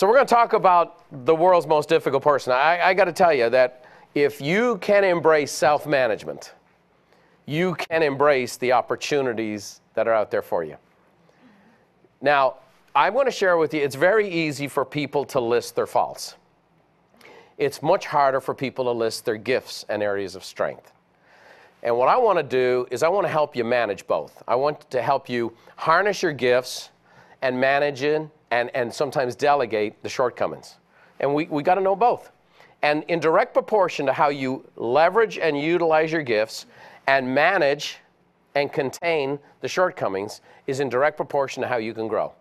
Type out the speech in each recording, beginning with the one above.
So we're going to talk about the world's most difficult person. I got to tell you that if you can embrace self-management, you can embrace the opportunities that are out there for you. Now, I want to share with you, it's very easy for people to list their faults. It's much harder for people to list their gifts and areas of strength. And what I want to do is I want to help you manage both. I want to help you harness your gifts and manage it and sometimes delegate the shortcomings. And we got to know both. And in direct proportion to how you leverage and utilize your gifts and manage and contain the shortcomings is in direct proportion to how you can grow.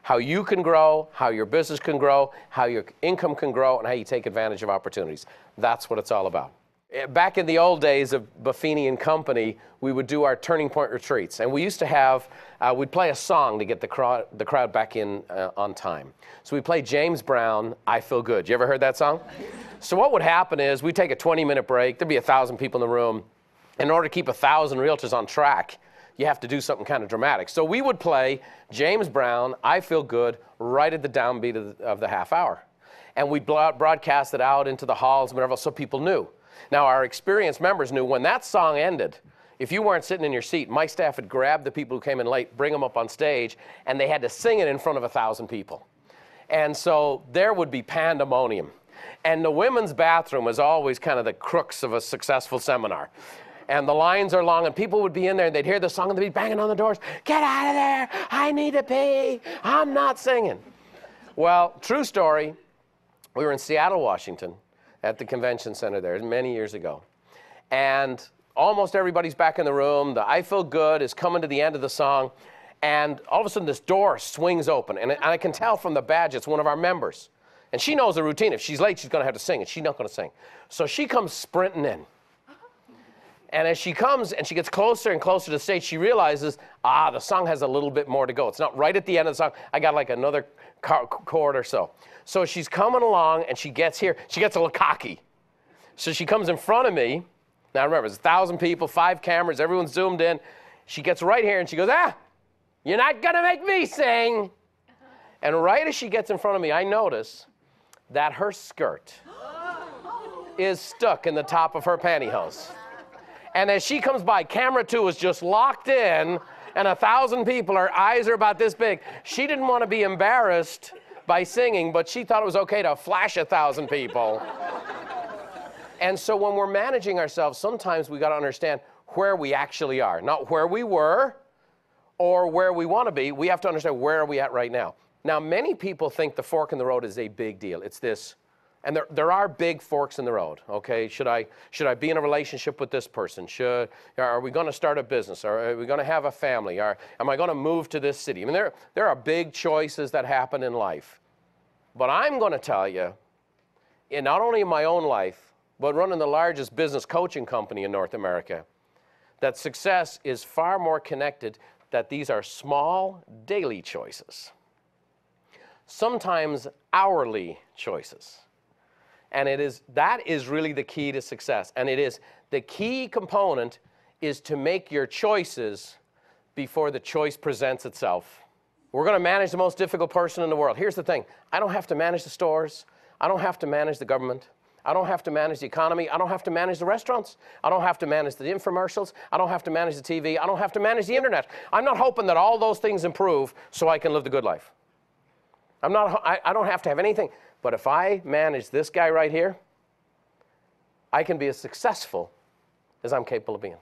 How you can grow, how your business can grow, how your income can grow, and how you take advantage of opportunities. That's what it's all about. Back in the old days of Buffini and Company, we would do our turning point retreats. And we used to have, we'd play a song to get the crowd back in on time. So we played James Brown, I Feel Good. You ever heard that song? So what would happen is we'd take a 20-minute break. There'd be 1,000 people in the room. In order to keep 1,000 realtors on track, you have to do something kind of dramatic. So we would play James Brown, I Feel Good, right at the downbeat of the half hour. And we'd broadcast it out into the halls and whatever, so people knew. Now, our experienced members knew when that song ended, if you weren't sitting in your seat, my staff would grab the people who came in late, bring them up on stage, and they had to sing it in front of 1,000 people. And so there would be pandemonium. And the women's bathroom was always kind of the crux of a successful seminar. And the lines are long, and people would be in there, and they'd hear the song, and they'd be banging on the doors. Get out of there. I need to pee. I'm not singing. Well, true story, we were in Seattle, Washington, at the convention center there many years ago. And almost everybody's back in the room. The I Feel Good is coming to the end of the song. And all of a sudden, this door swings open. And I can tell from the badge it's one of our members. And she knows the routine. If she's late, she's going to have to sing, and she's not going to sing. So she comes sprinting in. And as she comes and she gets closer and closer to the stage, she realizes, the song has a little bit more to go. It's not right at the end of the song. I got like another chord or so. So she's coming along, and she gets here. She gets a little cocky. So she comes in front of me. Now remember, there's 1,000 people, 5 cameras, everyone's zoomed in. She gets right here, and she goes, you're not going to make me sing. And right as she gets in front of me, I notice that her skirt is stuck in the top of her pantyhose. And as she comes by, camera 2 is just locked in, and 1,000 people, her eyes are about this big. She didn't want to be embarrassed by singing, but she thought it was okay to flash 1,000 people. And so when we're managing ourselves, sometimes we got to understand where we actually are, not where we were or where we want to be. We have to understand where are we at right now. Now, many people think the fork in the road is a big deal. It's this. And there are big forks in the road, okay? Should I be in a relationship with this person? Are we going to start a business? Are we going to have a family? Am I going to move to this city? I mean, there are big choices that happen in life. But I'm going to tell you, not only in my own life, but running the largest business coaching company in North America, that success is far more connected, that these are small daily choices, sometimes hourly choices. And that is really the key to success. And the key component is to make your choices before the choice presents itself. We're going to manage the most difficult person in the world. Here's the thing. I don't have to manage the stores. I don't have to manage the government. I don't have to manage the economy. I don't have to manage the restaurants. I don't have to manage the infomercials. I don't have to manage the TV. I don't have to manage the internet. I'm not hoping that all those things improve so I can live the good life. I don't have to have anything. But if I manage this guy right here, I can be as successful as I'm capable of being.